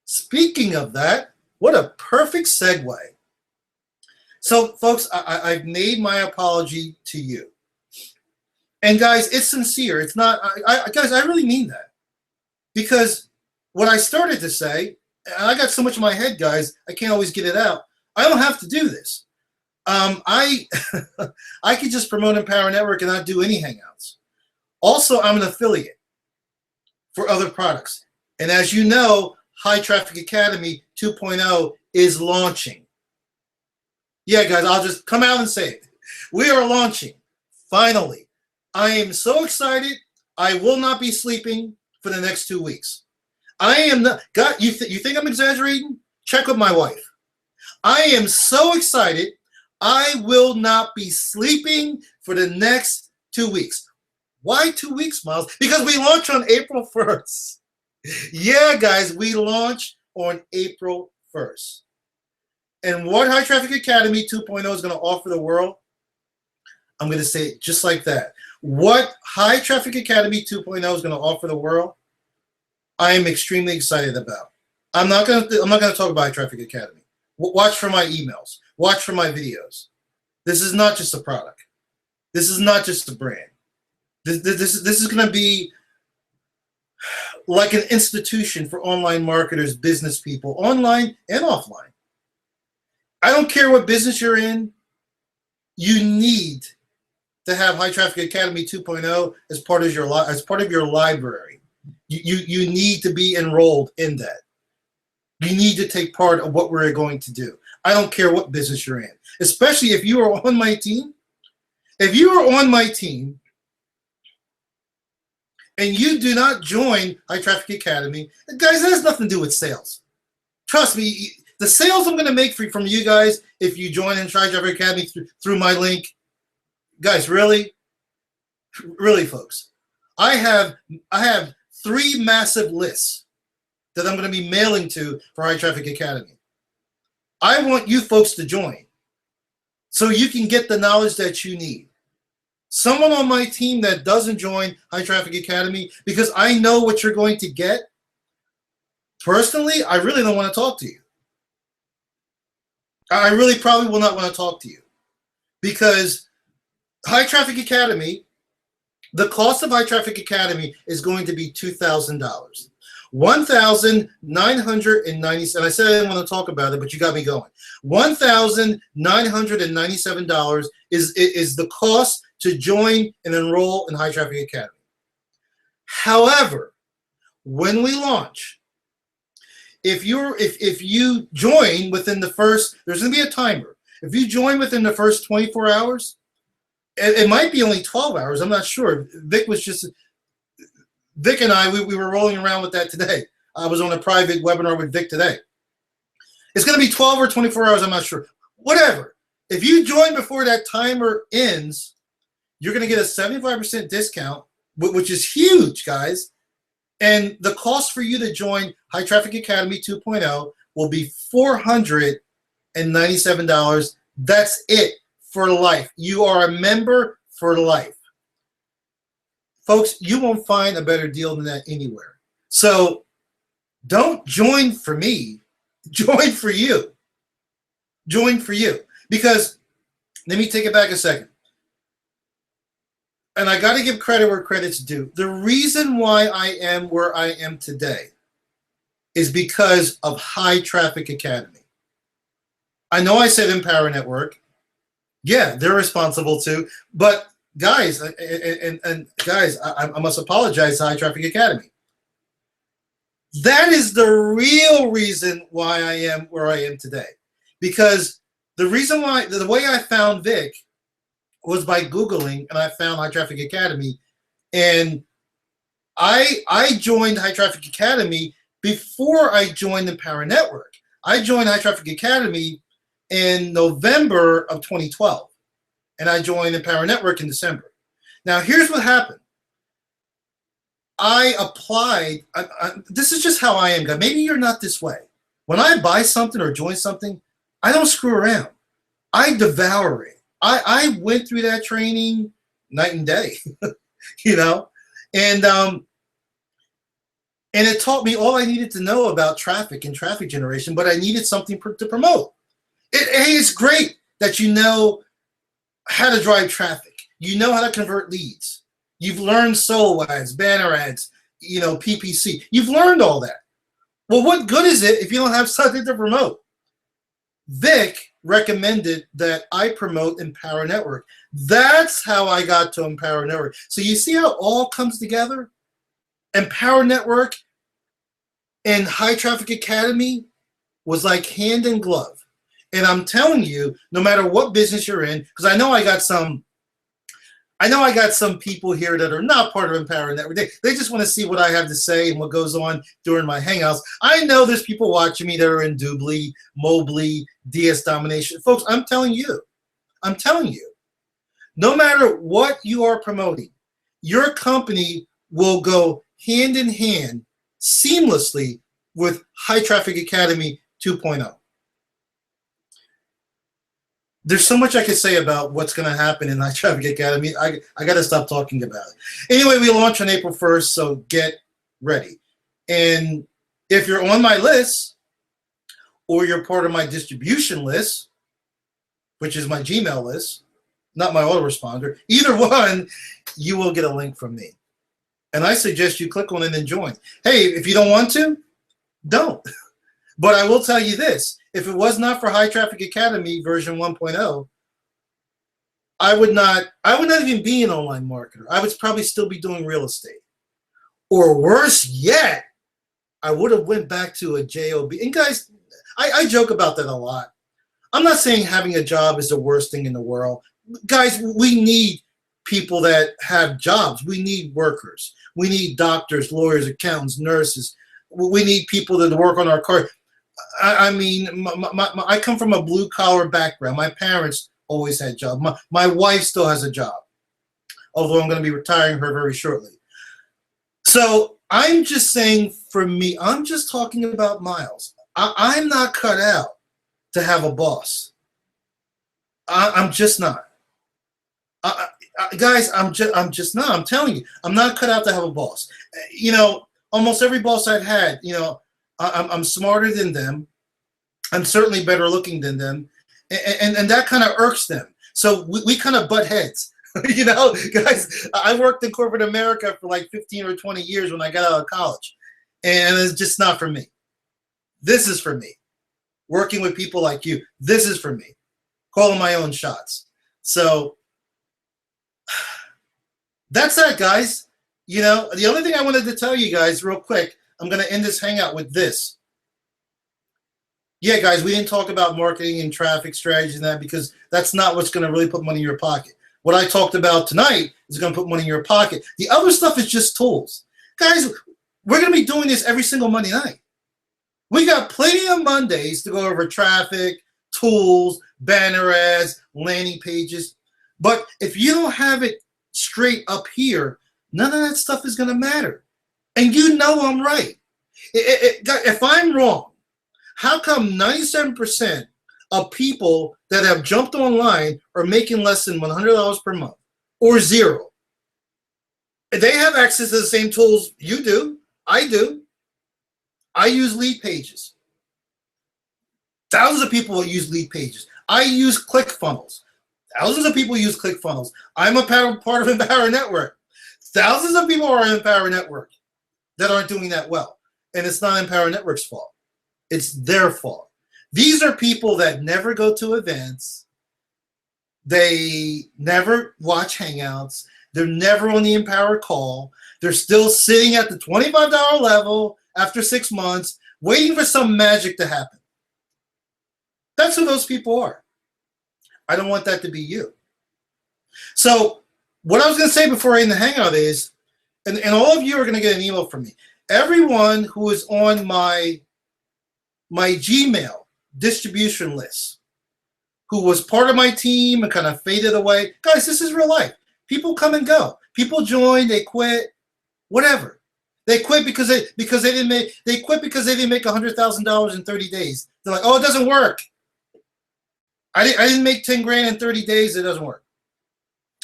Speaker 1: Speaking of that, what a perfect segue. So, folks, I've made my apology to you. And, guys, it's sincere. It's not, guys, I really mean that. Because what I started to say, and I got so much in my head, guys, I can't always get it out. I don't have to do this. I could just promote Empower Network and not do any Hangouts. Also, I'm an affiliate for other products. And as you know, High Traffic Academy 2.0 is launching. Yeah, guys, I'll just come out and say it. We are launching. Finally. I am so excited. I will not be sleeping for the next 2 weeks. I am not. God, you think I'm exaggerating? Check with my wife. I am so excited. I will not be sleeping for the next 2 weeks. Why 2 weeks, Miles? Because we launch on April 1st. Yeah, guys, we launch on April 1st. And what High Traffic Academy 2.0 is going to offer the world, I'm going to say it just like that. What High Traffic Academy 2.0 is going to offer the world, I am extremely excited about. I'm not going to talk about High Traffic Academy. Watch for my emails. Watch for my videos. This is not just a product. This is not just a brand. This is going to be like an institution for online marketers, business people, online and offline. I don't care what business you're in. You need to have High Traffic Academy 2.0 as part of your library. You need to be enrolled in that. You need to take part of what we're going to do. I don't care what business you're in, especially if you are on my team. If you are on my team and you do not join High Traffic Academy, guys, that has nothing to do with sales. Trust me, the sales I'm going to make from you guys if you join in High Traffic Academy through my link, guys, really, folks, I have 3 massive lists that I'm going to be mailing to for High Traffic Academy. I want you folks to join so you can get the knowledge that you need. Someone on my team that doesn't join High Traffic Academy, because I know what you're going to get, personally, I really don't want to talk to you. I really probably will not want to talk to you, because High Traffic Academy, the cost of High Traffic Academy is going to be $2,000. $1,997, and I said I didn't want to talk about it, but you got me going. $1,997 is the cost to join and enroll in High Traffic Academy. However, when we launch, if you join within the first, there's going to be a timer. If you join within the first 24 hours, it might be only 12 hours. I'm not sure. Vic and I, we were rolling around with that today. I was on a private webinar with Vic today. It's going to be 12 or 24 hours. I'm not sure. Whatever. If you join before that timer ends, you're going to get a 75% discount, which is huge, guys. And the cost for you to join High Traffic Academy 2.0 will be $497. That's it for life. You are a member for life. Folks, you won't find a better deal than that anywhere. So don't join for me. Join for you. Join for you. Because, let me take it back a second. and I got to give credit where credit's due. The reason why I am where I am today is because of High Traffic Academy. I know I said Empower Network. Yeah, they're responsible too. But guys, and guys, I must apologize to High Traffic Academy. That is the real reason why I am where I am today. Because the reason why, the way I found Vic was by Googling, and I found High Traffic Academy. And I joined High Traffic Academy before I joined Empower Network. I joined High Traffic Academy in November of 2012. And I joined Empower Network in December. Now, here's what happened. I applied. This is just how I am, guys. Maybe you're not this way. When I buy something or join something, I don't screw around. I devour it. I went through that training night and day, you know, and it taught me all I needed to know about traffic and traffic generation, but I needed something to promote. Hey, it's great that you know how to drive traffic. You know how to convert leads. You've learned solo ads, banner ads, you know, PPC. You've learned all that. Well, what good is it if you don't have something to promote? Vic recommended that I promote Empower Network. That's how I got to Empower Network. So you see how it all comes together? Empower Network and High Traffic Academy was like hand in glove. And I'm telling you, no matter what business you're in, because I know I got some people here that are not part of Empower Network. They just want to see what I have to say and what goes on during my Hangouts. I know there's people watching me that are in Doobly, Mobley, DS Domination. Folks, I'm telling you, no matter what you are promoting, your company will go hand in hand seamlessly with High Traffic Academy 2.0. There's so much I could say about what's going to happen in High Traffic Academy. I got to stop talking about it. Anyway, we launch on April 1st, so get ready. And if you're on my list or you're part of my distribution list, which is my Gmail list, not my autoresponder, either one, you will get a link from me. And I suggest you click on it and join. Hey, if you don't want to, don't. But I will tell you this. If it was not for High Traffic Academy version 1.0, I would not even be an online marketer. I would probably still be doing real estate. Or worse yet, I would have went back to a job. And guys, I joke about that a lot. I'm not saying having a job is the worst thing in the world. Guys, we need people that have jobs. We need workers. We need doctors, lawyers, accountants, nurses. We need people that work on our car. I mean, I come from a blue-collar background. My parents always had jobs. My wife still has a job, although I'm going to be retiring her very shortly. So I'm just saying, for me, I'm just talking about Miles. I'm not cut out to have a boss. I'm just not. Guys, I'm just not. I'm telling you, I'm not cut out to have a boss. You know, almost every boss I've had, you know, I'm smarter than them. I'm certainly better looking than them. And that kind of irks them. So we kind of butt heads. You know, guys, I worked in corporate America for like 15 or 20 years when I got out of college. And it's just not for me. This is for me. Working with people like you, this is for me. Calling my own shots. So that's that, guys. You know, the only thing I wanted to tell you guys real quick, I'm going to end this Hangout with this. Yeah, guys, we didn't talk about marketing and traffic strategies and that because that's not what's going to really put money in your pocket. What I talked about tonight is going to put money in your pocket. The other stuff is just tools. Guys, we're going to be doing this every single Monday night. We got plenty of Mondays to go over traffic, tools, banner ads, landing pages. But if you don't have it straight up here, none of that stuff is going to matter. And you know I'm right. If I'm wrong, how come 97% of people that have jumped online are making less than $100 per month or zero? They have access to the same tools you do. I do. I use lead pages. Thousands of people will use lead pages. I use ClickFunnels. Thousands of people use ClickFunnels. I'm a part of Empower Network. Thousands of people are in Empower Network that aren't doing that well. And it's not Empower Network's fault. It's their fault. These are people that never go to events. They never watch Hangouts. They're never on the Empower call. They're still sitting at the $25 level after 6 months, waiting for some magic to happen. That's who those people are. I don't want that to be you. So what I was going to say before I end the Hangout is, and all of you are going to get an email from me. Everyone who is on my Gmail distribution list, who was part of my team and kind of faded away. Guys, this is real life. People come and go. People join, they quit, whatever. They quit because they didn't make $100,000 in 30 days. They're like, oh, it doesn't work. I didn't make 10 grand in 30 days. It doesn't work.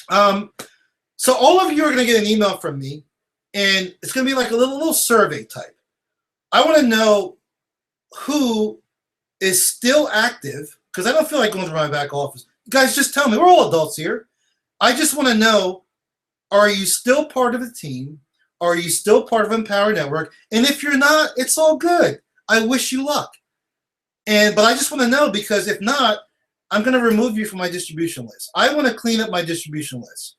Speaker 1: So all of you are going to get an email from me, and it's going to be like a little survey type. I want to know who is still active, because I don't feel like going through my back office. Guys, just tell me. We're all adults here. I just want to know, are you still part of the team? Are you still part of Empower Network? And if you're not, it's all good. I wish you luck. But I just want to know, because if not, I'm going to remove you from my distribution list. I want to clean up my distribution list.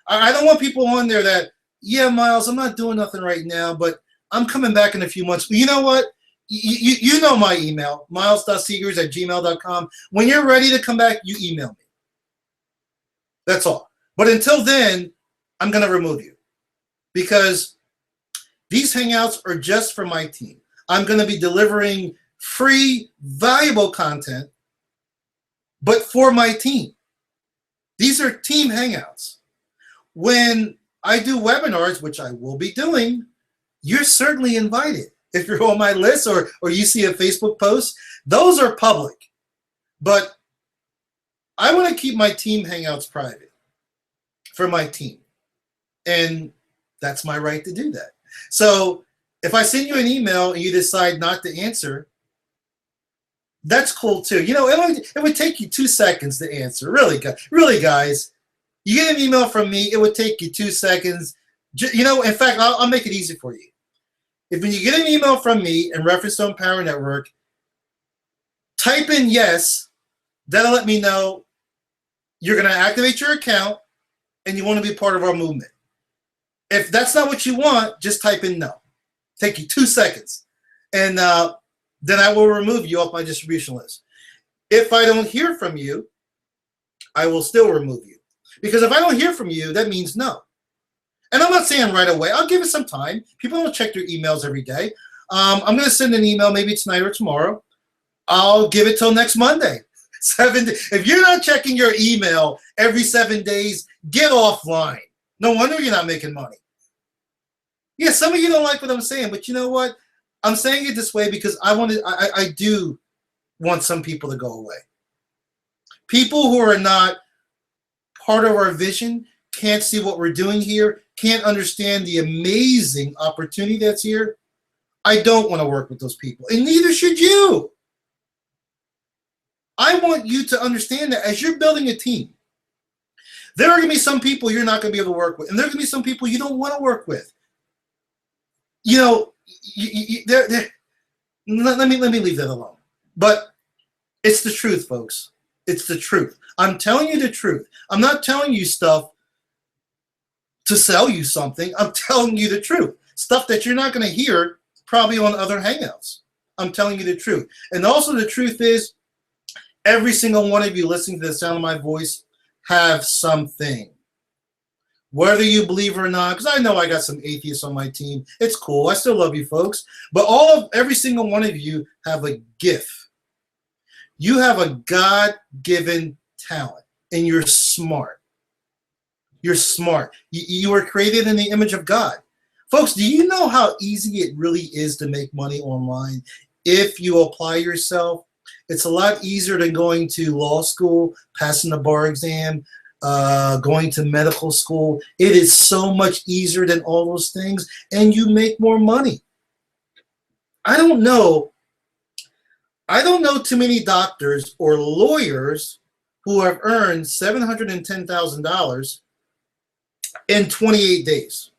Speaker 1: I don't want people on there that, yeah, Miles, I'm not doing nothing right now, but I'm coming back in a few months. You know what? You know my email, miles.seegers@gmail.com. When you're ready to come back, you email me. That's all. But until then, I'm going to remove you, because these Hangouts are just for my team. I'm going to be delivering free, valuable content, but for my team. These are team Hangouts. When I do webinars, which I will be doing, you're certainly invited. If you're on my list or you see a Facebook post, those are public. But I want to keep my team Hangouts private for my team. And that's my right to do that. So if I send you an email and you decide not to answer, that's cool too. You know, it would take you 2 seconds to answer. Really, guys. You get an email from me, it would take you 2 seconds. You know, in fact, I'll make it easy for you. If when you get an email from me in reference to Empower Network, type in yes. That'll let me know you're going to activate your account and you want to be part of our movement. If that's not what you want, just type in no. Take you 2 seconds. And then I will remove you off my distribution list. If I don't hear from you, I will still remove you. Because if I don't hear from you, that means no. And I'm not saying right away. I'll give it some time. People don't check their emails every day. I'm going to send an email maybe tonight or tomorrow. I'll give it till next Monday. 7 days. If you're not checking your email every 7 days, get offline. No wonder you're not making money. Yeah, some of you don't like what I'm saying, but you know what? I'm saying it this way because I do want some people to go away. People who are not part of our vision, can't see what we're doing here, can't understand the amazing opportunity that's here. I don't want to work with those people, and neither should you. I want you to understand that as you're building a team, there are going to be some people you're not going to be able to work with, and there are going to be some people you don't want to work with. You know, let me leave that alone. But it's the truth, folks. It's the truth. I'm telling you the truth. I'm not telling you stuff to sell you something. I'm telling you the truth. Stuff that you're not going to hear probably on other Hangouts. I'm telling you the truth. And also the truth is, every single one of you listening to the sound of my voice have something. Whether you believe it or not, because I know I got some atheists on my team. It's cool. I still love you folks. But every single one of you have a gift. You have a God-given talent, and you're smart. You're smart. You were created in the image of God. Folks, do you know how easy it really is to make money online if you apply yourself? It's a lot easier than going to law school, passing the bar exam, going to medical school. It is so much easier than all those things, and you make more money. I don't know too many doctors or lawyers who have earned $710,000 in 28 days.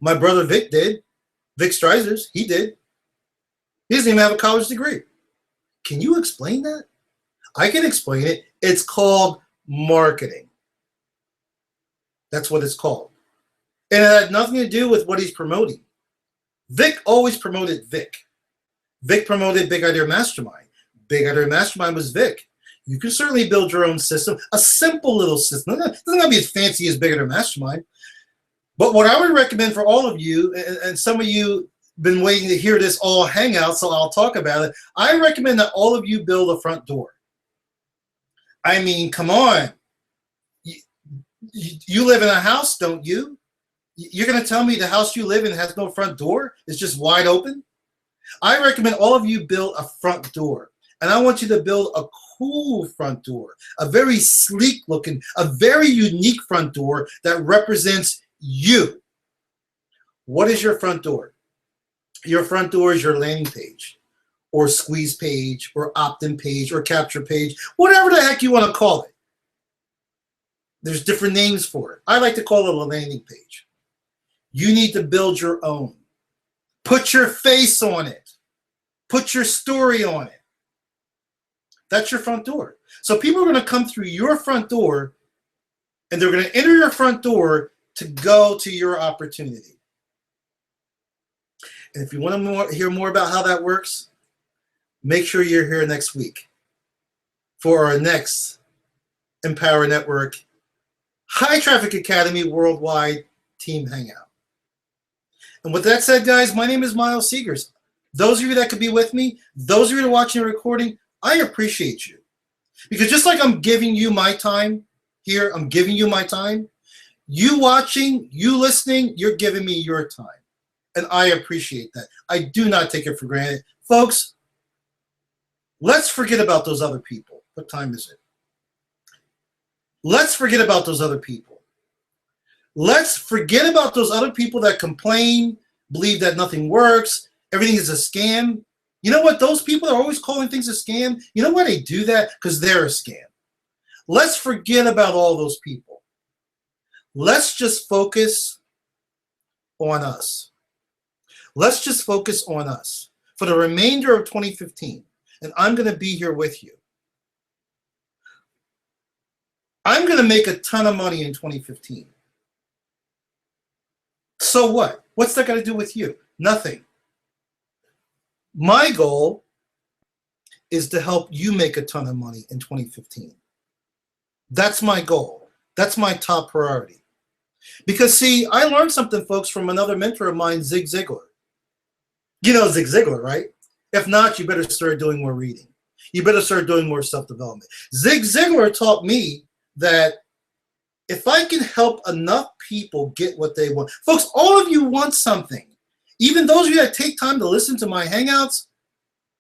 Speaker 1: My brother Vic did. Vic Streisers, he did. He doesn't even have a college degree. Can you explain that? I can explain it. It's called marketing. That's what it's called. And it had nothing to do with what he's promoting. Vic always promoted Vic. Vic promoted Big Idea Mastermind. Big Idea Mastermind was Vic. You can certainly build your own system, a simple little system. It doesn't have to be as fancy as Big Idea Mastermind. But what I would recommend for all of you, and some of you been waiting to hear this all hangout, so I'll talk about it. I recommend that all of you build a front door. I mean, come on. You live in a house, don't you? You're going to tell me the house you live in has no front door? It's just wide open? I recommend all of you build a front door. And I want you to build a cool front door, a very sleek looking, a very unique front door that represents you. What is your front door? Your front door is your landing page, or squeeze page, or opt-in page, or capture page, whatever the heck you want to call it. There's different names for it. I like to call it a landing page. You need to build your own. Put your face on it. Put your story on it. That's your front door. So people are going to come through your front door, and they're going to enter your front door to go to your opportunity. And if you want to hear more about how that works, make sure you're here next week for our next Empower Network High Traffic Academy Worldwide Team Hangout. And with that said, guys, my name is Miles Seegers. Those of you that could be with me, those of you that are watching the recording, I appreciate you. Because just like I'm giving you my time here, I'm giving you my time, you watching, you listening, you're giving me your time. And I appreciate that. I do not take it for granted. Folks, let's forget about those other people. What time is it? Let's forget about those other people. Let's forget about those other people that complain, believe that nothing works, everything is a scam. You know what? Those people are always calling things a scam. You know why they do that? Because they're a scam. Let's forget about all those people. Let's just focus on us. Let's just focus on us for the remainder of 2015. And I'm going to be here with you. I'm going to make a ton of money in 2015. So what? What's that got to do with you? Nothing. My goal is to help you make a ton of money in 2015. That's my goal. That's my top priority. Because, see, I learned something, folks, from another mentor of mine, Zig Ziglar. You know Zig Ziglar, right? If not, you better start doing more reading. You better start doing more self-development. Zig Ziglar taught me that if I can help enough people get what they want. Folks, all of you want something. Even those of you that take time to listen to my Hangouts,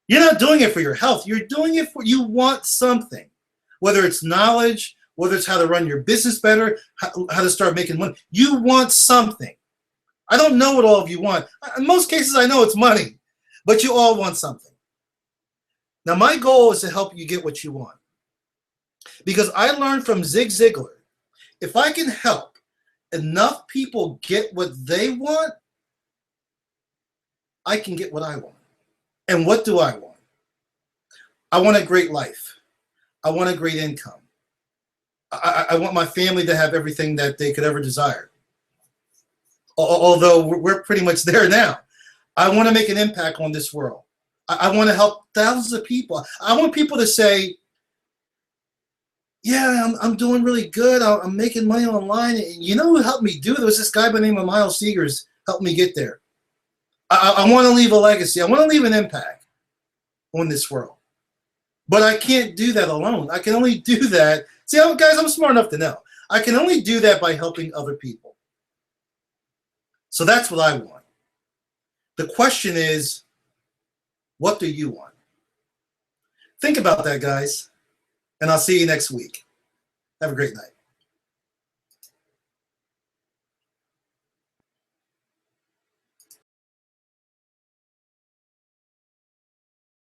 Speaker 1: you're not doing it for your health. You're doing it for, you want something. Whether it's knowledge, whether it's how to run your business better, how to start making money. You want something. I don't know what all of you want. In most cases, I know it's money, but you all want something. Now, my goal is to help you get what you want. Because I learned from Zig Ziglar, if I can help enough people get what they want, I can get what I want. And what do I want? I want a great life. I want a great income. I want my family to have everything that they could ever desire. Although we're pretty much there now. I want to make an impact on this world. I want to help thousands of people. I want people to say, yeah, I'm doing really good. I'm making money online. And you know who helped me do it? There was this guy by the name of Miles Seegers helped me get there. I want to leave a legacy. I want to leave an impact on this world. But I can't do that alone. I can only do that. See, guys, I'm smart enough to know. I can only do that by helping other people. So that's what I want. The question is, what do you want? Think about that, guys. And I'll see you next week. Have a great night.